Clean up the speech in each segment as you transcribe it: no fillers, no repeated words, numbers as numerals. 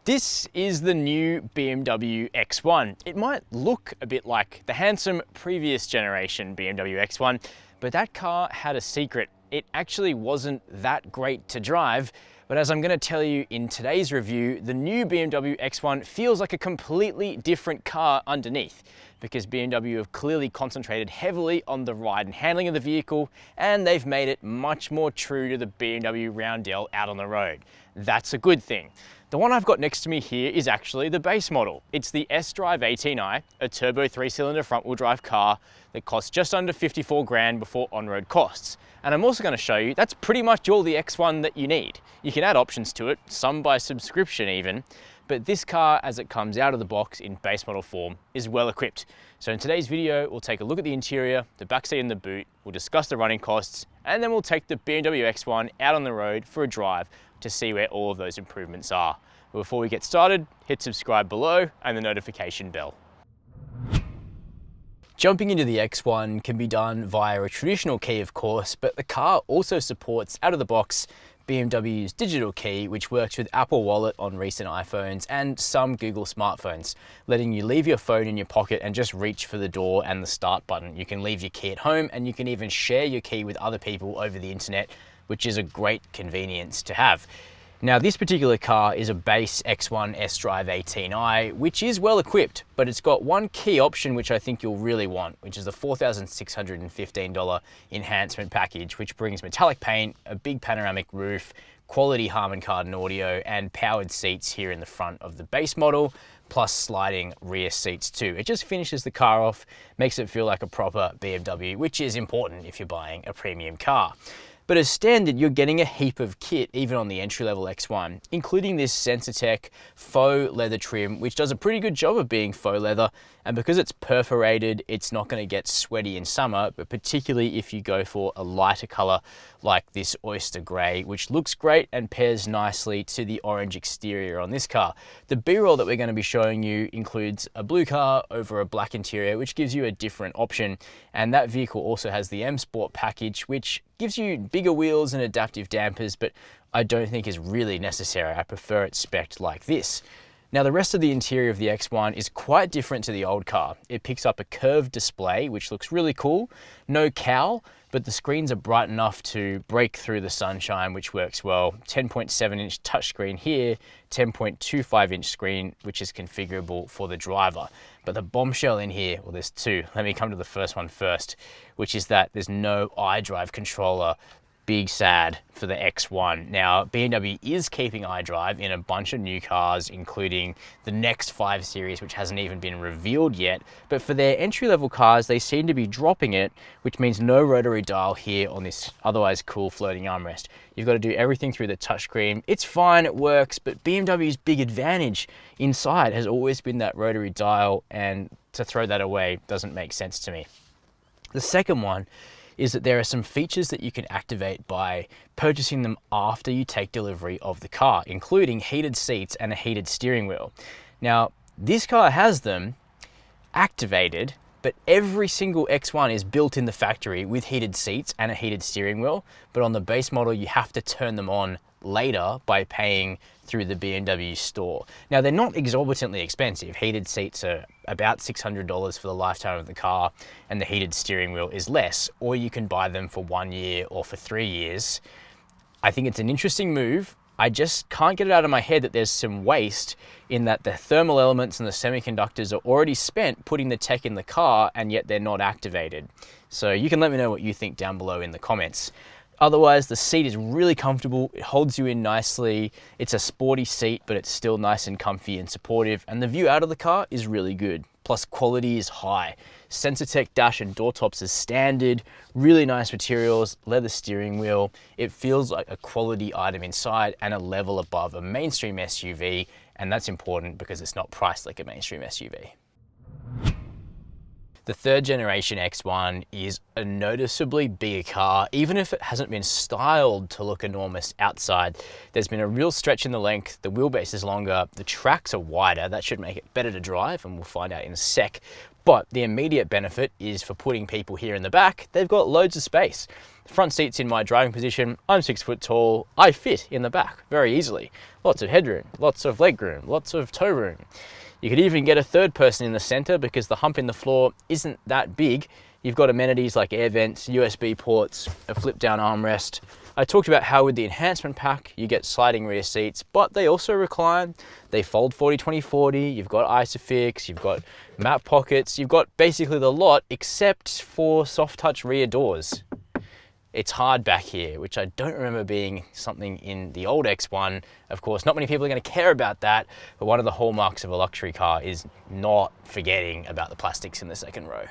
This is the new BMW X1. It might look a bit like the handsome previous generation BMW X1, but that car had a secret. It actually wasn't that great to drive, but as I'm going to tell you in today's review, the new BMW X1 feels like a completely different car underneath, because BMW have clearly concentrated heavily on the ride and handling of the vehicle, and they've made it much more true to the BMW Roundel out on the road. That's a good thing. The one I've got next to me here is actually the base model. It's the S-Drive 18i, a turbo 3-cylinder front-wheel drive car that costs just under 54 grand before on-road costs. And I'm also going to show you that's pretty much all the X1 that you need. You can add options to it, some by subscription even, but this car as it comes out of the box in base model form is well equipped. So in today's video, we'll take a look at the interior, the backseat and the boot, we'll discuss the running costs, and then we'll take the BMW X1 out on the road for a drive to see where all of those improvements are. But before we get started, hit subscribe below and the notification bell. Jumping into the X1 can be done via a traditional key, of course, but the car also supports out of the box BMW's digital key, which works with Apple Wallet on recent iPhones and some Google smartphones, letting you leave your phone in your pocket and just reach for the door and the start button. You can leave your key at home and you can even share your key with other people over the internet, which is a great convenience to have. Now, this particular car is a base X1 S-Drive 18i, which is well equipped, but it's got one key option which I think you'll really want, which is the $4,615 enhancement package, which brings metallic paint, a big panoramic roof, quality Harman Kardon audio, and powered seats here in the front of the base model, plus sliding rear seats too. It just finishes the car off, makes it feel like a proper BMW, which is important if you're buying a premium car. But as standard, you're getting a heap of kit even on the entry-level X1, including this Sensatec faux leather trim, which does a pretty good job of being faux leather. And because it's perforated, it's not going to get sweaty in summer, but particularly if you go for a lighter color like this oyster gray, which looks great and pairs nicely to the orange exterior on this car. The B-roll that we're going to be showing you includes a blue car over a black interior, which gives you a different option. And that vehicle also has the M Sport package, which gives you bigger wheels and adaptive dampers, but I don't think is really necessary. I prefer it spec'd like this. Now, the rest of the interior of the X1 is quite different to the old car. It picks up a curved display, which looks really cool. No cowl, but the screens are bright enough to break through the sunshine, which works well. 10.7-inch touchscreen here, 10.25-inch screen, which is configurable for the driver. But the bombshell in here, well, there's two. Let me come to the first one first, which is that there's no iDrive controller. Big sad for the X1. Now, BMW is keeping iDrive in a bunch of new cars, including the next 5 Series, which hasn't even been revealed yet. But for their entry-level cars, they seem to be dropping it, which means no rotary dial here on this otherwise cool floating armrest. You've got to do everything through the touchscreen. It's fine, it works, but BMW's big advantage inside has always been that rotary dial, and to throw that away doesn't make sense to me. The second one is that there are some features that you can activate by purchasing them after you take delivery of the car, including heated seats and a heated steering wheel. Now, this car has them activated, but every single X1 is built in the factory with heated seats and a heated steering wheel. But on the base model, you have to turn them on later by paying through the BMW store. Now, they're not exorbitantly expensive. Heated seats are about $600 for the lifetime of the car, and the heated steering wheel is less, or you can buy them for 1 year or for 3 years. I think it's an interesting move. I just can't get it out of my head that there's some waste in that the thermal elements and the semiconductors are already spent putting the tech in the car, and yet they're not activated. So you can let me know what you think down below in the comments. Otherwise, the seat is really comfortable. It holds you in nicely. It's a sporty seat, but it's still nice and comfy and supportive. And the view out of the car is really good. Plus, quality is high. Sensatec dash and door tops is standard. Really nice materials, leather steering wheel. It feels like a quality item inside and a level above a mainstream SUV. And that's important because it's not priced like a mainstream SUV. The third generation X1 is a noticeably bigger car, even if it hasn't been styled to look enormous outside. There's been a real stretch in the length, the wheelbase is longer, the tracks are wider, that should make it better to drive, and we'll find out in a sec. But the immediate benefit is for putting people here in the back, they've got loads of space. The front seat's in my driving position, I'm 6 foot tall, I fit in the back very easily. Lots of headroom, lots of legroom, lots of toe room. You could even get a third person in the center because the hump in the floor isn't that big. You've got amenities like air vents, USB ports, a flip down armrest. I talked about how with the enhancement pack, you get sliding rear seats, but they also recline. They fold 40-20-40, you've got ISOFIX, you've got map pockets, you've got basically the lot except for soft touch rear doors. It's hard back here, which I don't remember being something in the old X1. Of course, not many people are going to care about that, but one of the hallmarks of a luxury car is not forgetting about the plastics in the second row.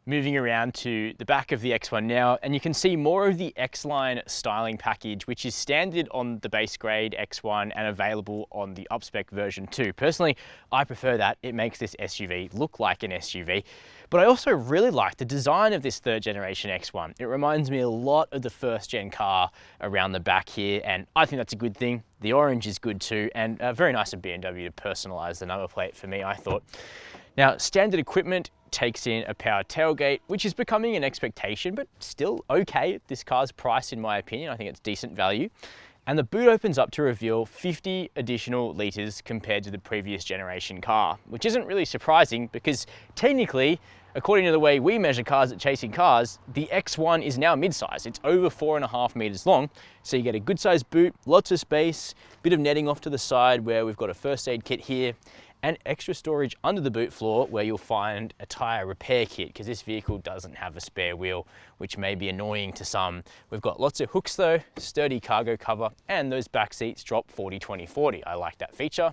Moving around to the back of the X1 now, and you can see more of the X-Line styling package, which is standard on the base grade X1 and available on the upspec version too. Personally, I prefer that. It makes this SUV look like an SUV. But I also really like the design of this third generation X1. It reminds me a lot of the first gen car around the back here, and I think that's a good thing. The orange is good too, and very nice of BMW to personalize the number plate for me, I thought. Now, standard equipment takes in a power tailgate, which is becoming an expectation, but still okay at this car's price, in my opinion. I think it's decent value. And the boot opens up to reveal 50 additional litres compared to the previous generation car, which isn't really surprising because technically, according to the way we measure cars at Chasing Cars, the X1 is now mid-size. It's over 4.5 meters long. So you get a good sized boot, lots of space, bit of netting off to the side where we've got a first aid kit here, and extra storage under the boot floor where you'll find a tyre repair kit because this vehicle doesn't have a spare wheel, which may be annoying to some. We've got lots of hooks though, sturdy cargo cover, and those back seats drop 40-20-40. I like that feature.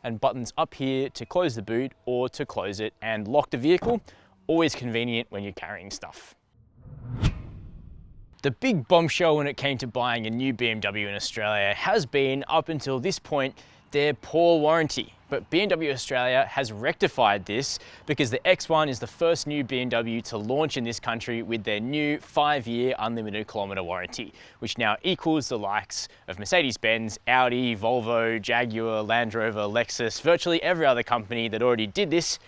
And buttons up here to close the boot or to close it and lock the vehicle. Always convenient when you're carrying stuff. The big bombshell when it came to buying a new BMW in Australia has been, up until this point, their poor warranty. But BMW Australia has rectified this because the X1 is the first new BMW to launch in this country with their new 5-year unlimited kilometre warranty, which now equals the likes of Mercedes-Benz, Audi, Volvo, Jaguar, Land Rover, Lexus, virtually every other company that already did this.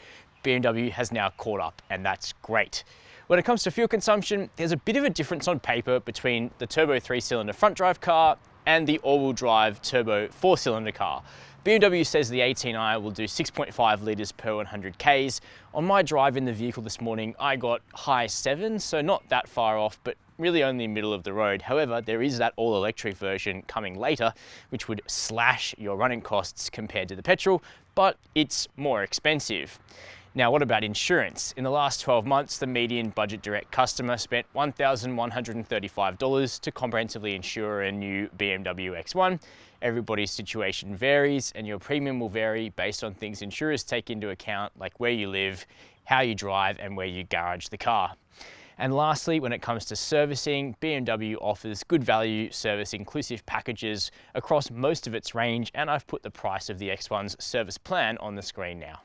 BMW has now caught up, and that's great. When it comes to fuel consumption, there's a bit of a difference on paper between the turbo 3-cylinder front drive car and the all-wheel drive turbo 4-cylinder car. BMW says the 18i will do 6.5 litres per 100 Ks. On my drive in the vehicle this morning, I got high 7s, so not that far off, but really only middle of the road. However, there is that all-electric version coming later, which would slash your running costs compared to the petrol, but it's more expensive. Now, what about insurance? In the last 12 months, the median budget direct customer spent $1,135 to comprehensively insure a new BMW X1. Everybody's situation varies, and your premium will vary based on things insurers take into account, like where you live, how you drive, and where you garage the car. And lastly, when it comes to servicing, BMW offers good value service inclusive packages across most of its range, and I've put the price of the X1's service plan on the screen now.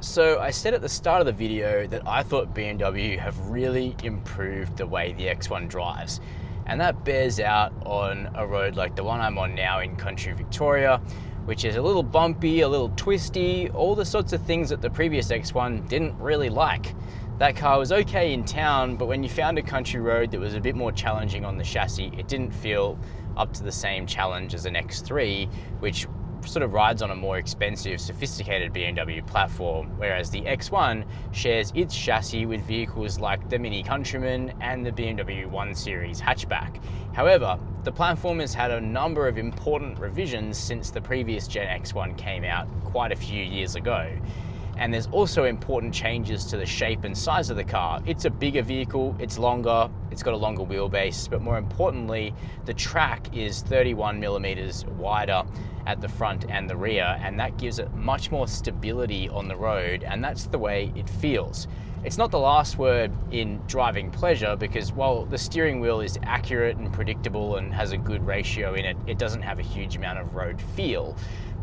So I said at the start of the video that I thought BMW have really improved the way the X1 drives. And that bears out on a road like the one I'm on now in country Victoria, which is a little bumpy, a little twisty, all the sorts of things that the previous X1 didn't really like. That car was okay in town, but when you found a country road that was a bit more challenging on the chassis, it didn't feel up to the same challenge as an X3, which sort of rides on a more expensive, sophisticated BMW platform, whereas the X1 shares its chassis with vehicles like the Mini Countryman and the BMW 1 Series hatchback. However, the platform has had a number of important revisions since the previous Gen X1 came out quite a few years ago. And there's also important changes to the shape and size of the car. It's a bigger vehicle, it's longer, it's got a longer wheelbase, but more importantly, the track is 31 millimeters wider at the front and the rear, and that gives it much more stability on the road, and that's the way it feels. It's not the last word in driving pleasure, because while the steering wheel is accurate and predictable and has a good ratio in it, it doesn't have a huge amount of road feel.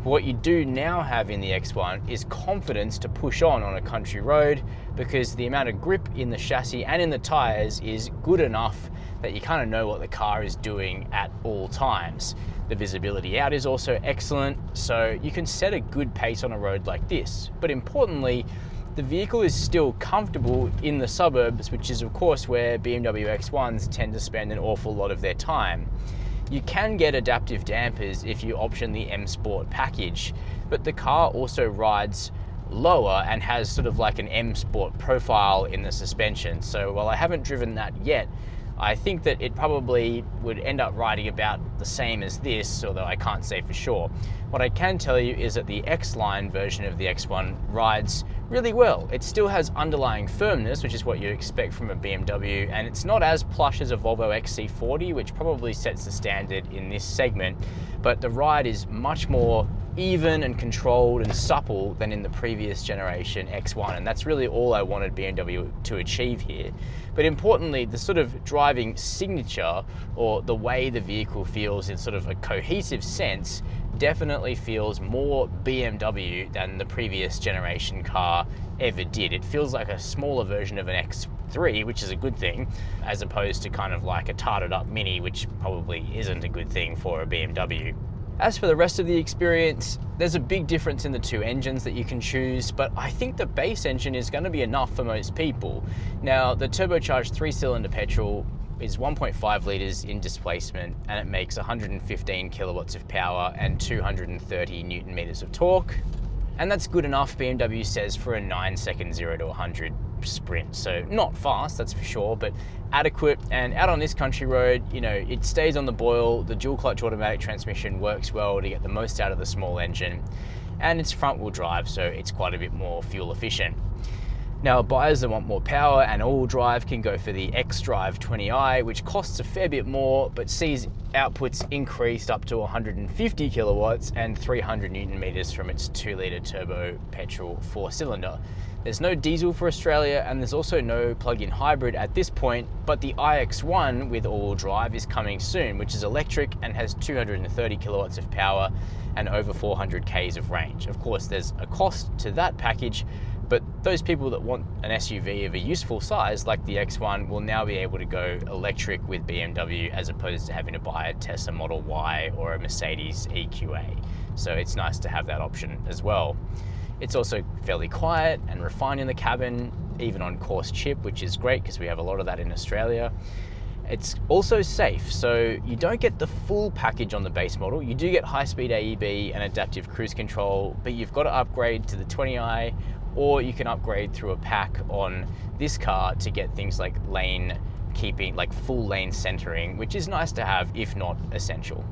But what you do now have in the X1 is confidence to push on a country road, because the amount of grip in the chassis and in the tires is good enough that you kind of know what the car is doing at all times. The visibility out is also excellent, so you can set a good pace on a road like this. But importantly, the vehicle is still comfortable in the suburbs, which is of course where BMW X1s tend to spend an awful lot of their time. You can get adaptive dampers if you option the M Sport package, but the car also rides lower and has sort of like an M Sport profile in the suspension. So while I haven't driven that yet, I think that it probably would end up riding about the same as this, although I can't say for sure. What I can tell you is that the X-Line version of the X1 rides really well. It still has underlying firmness, which is what you expect from a BMW, and it's not as plush as a Volvo XC40, which probably sets the standard in this segment, but the ride is much more even and controlled and supple than in the previous generation X1, and that's really all I wanted BMW to achieve here. But importantly, the sort of driving signature, or the way the vehicle feels in sort of a cohesive sense, definitely feels more BMW than the previous generation car ever did. It feels like a smaller version of an X3, which is a good thing, as opposed to kind of like a tarted up Mini, which probably isn't a good thing for a BMW. As for the rest of the experience, there's a big difference in the two engines that you can choose, but I think the base engine is going to be enough for most people. Now, the turbocharged 3-cylinder petrol is 1.5 litres in displacement, and it makes 115 kilowatts of power and 230 newton meters of torque. And that's good enough, BMW says, for a 9-second 0 to 100 sprint. So not fast, that's for sure, but adequate. And out on this country road, you know, it stays on the boil. The dual clutch automatic transmission works well to get the most out of the small engine, and it's front wheel drive, so it's quite a bit more fuel efficient. Now, buyers that want more power and all-wheel drive can go for the xDrive 20i, which costs a fair bit more, but sees outputs increased up to 150 kilowatts and 300 newton meters from its 2-litre turbo petrol 4-cylinder. There's no diesel for Australia, and there's also no plug-in hybrid at this point, but the iX1 with all-wheel drive is coming soon, which is electric and has 230 kilowatts of power and over 400 k's of range. Of course, there's a cost to that package, but those people that want an SUV of a useful size like the X1 will now be able to go electric with BMW, as opposed to having to buy a Tesla Model Y or a Mercedes EQA. So it's nice to have that option as well. It's also fairly quiet and refined in the cabin, even on coarse chip, which is great because we have a lot of that in Australia. It's also safe, so you don't get the full package on the base model. You do get high-speed AEB and adaptive cruise control, but you've got to upgrade to the 20i, or you can upgrade through a pack on this car to get things like lane keeping, like full lane centering, which is nice to have, if not essential.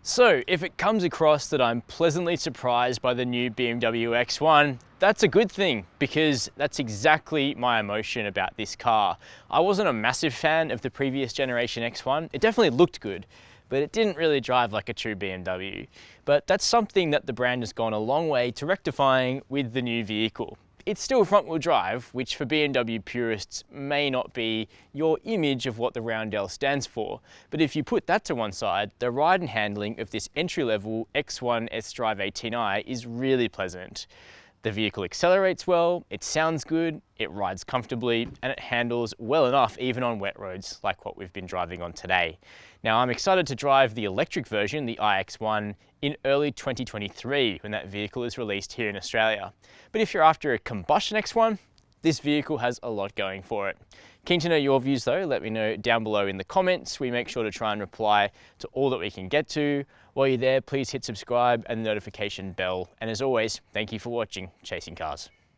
So if it comes across that I'm pleasantly surprised by the new BMW X1, that's a good thing, because that's exactly my emotion about this car. I wasn't a massive fan of the previous generation X1. It definitely looked good, but it didn't really drive like a true BMW. But that's something that the brand has gone a long way to rectifying with the new vehicle. It's still front-wheel drive, which for BMW purists may not be your image of what the Roundel stands for. But if you put that to one side, the ride and handling of this entry-level X1 S-Drive 18i is really pleasant. The vehicle accelerates well, it sounds good, it rides comfortably, and it handles well enough even on wet roads like what we've been driving on today. Now, I'm excited to drive the electric version, the iX1, in early 2023 when that vehicle is released here in Australia. But if you're after a combustion X1, this vehicle has a lot going for it. Keen to know your views though, let me know down below in the comments. We make sure to try and reply to all that we can get to. While you're there, please hit subscribe and the notification bell. And as always, thank you for watching Chasing Cars.